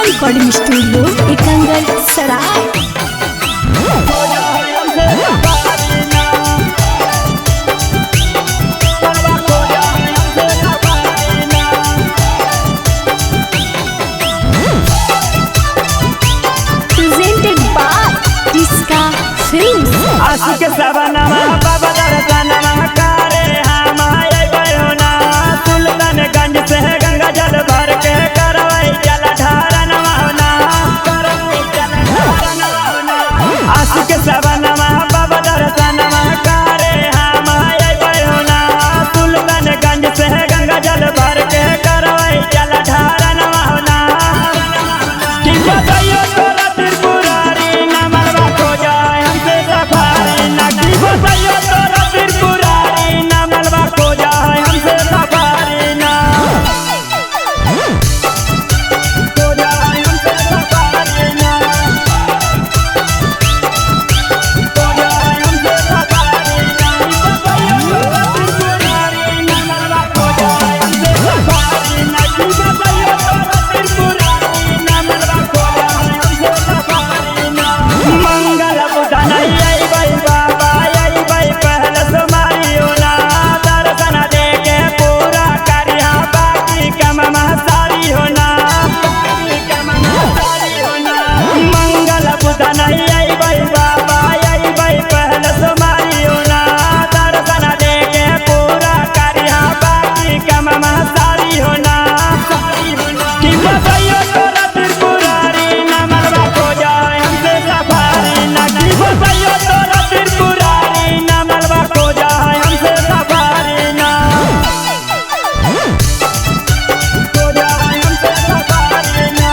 Recording studio Ekangal Sarai. Presented by Tiska films. आशिक के सवनमा बाबा दर्शनमा करे हम आए बयोना सुल्तानगंज से गंगा जल भर के करवई जल धारणवा होना आशिक के सवनमा बाबा दर्शनमा करे हम आए बयोना सुल्तानगंज से गंगा जल भर के करवई जल धारणवा होना कि बताइयो तोरा त्रिपुरारी न मरवा खो जाए हमसे सफारी ना कि बताइयो तोरा त्रिपुरारी न मरवा खो जाए हमसे सफारी ना खो जाए हमसे सफारी ना खो जाए हमसे सफारी ना बताइयो तोरा त्रिपुरारी न मरवा खो जाए हमसे सफारी ना कि बताइयो तोरा त्रिपुरारी न मरवा खो जाए हमसे सफारी ना मंगल बुधन आई भाई बाबा आई भाई पहल सुमारियो ना दर्शन दे के पूरा करिया बाकी कम महसारी होना मंगल बुधन आई भाई बाबा आई भाई पहल सुमारियो ना दर्शन दे के पूरा करिया बाकी कम महसारी होना कि बताइयो तोरा त्रिपुरारी न मरवा खो जाए हमसे सफारी ना कि बताइयो तोरा त्रिपुरारी न मरवा खो जाए हमसे सफारी ना खो जाए हमसे सफारी ना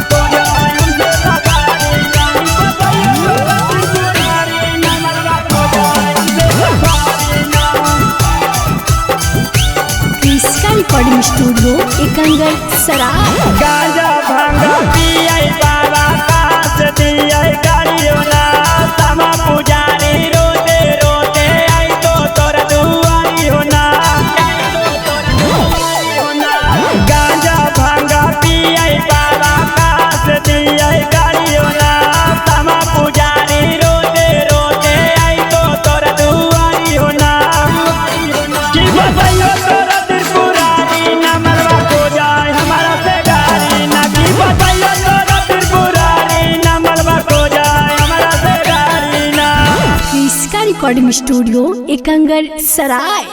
खो जाए हमसे सफारी ना बताइयो तोरा त्रिपुरारी न मरवा खो जाए हमसे सफारी ना टिस्का रिकॉर्डिंग स्टूडियो एकंगल सराय। गांजा भांगा पियाई बाबा कास दियाई गाड़ियो ना समा पुजारी रोते रोते आई तो तोरा दुआरी होना गांजा भांगा पियाई बाबा कास दियाई गाड़ियो ना समा पुजारी रोते रोते आई तो तोरा दुआरी होना कि बताइयो तोरा त्रिपुरारी न मरवा खो जाए हमारा से गारी ना कि बताइयो तोरा त्रिपुरारी न मरवा खो जाए हमारा से गारी ना टिस्का रिकॉर्डिंग स्टूडियो एकंगल सराय।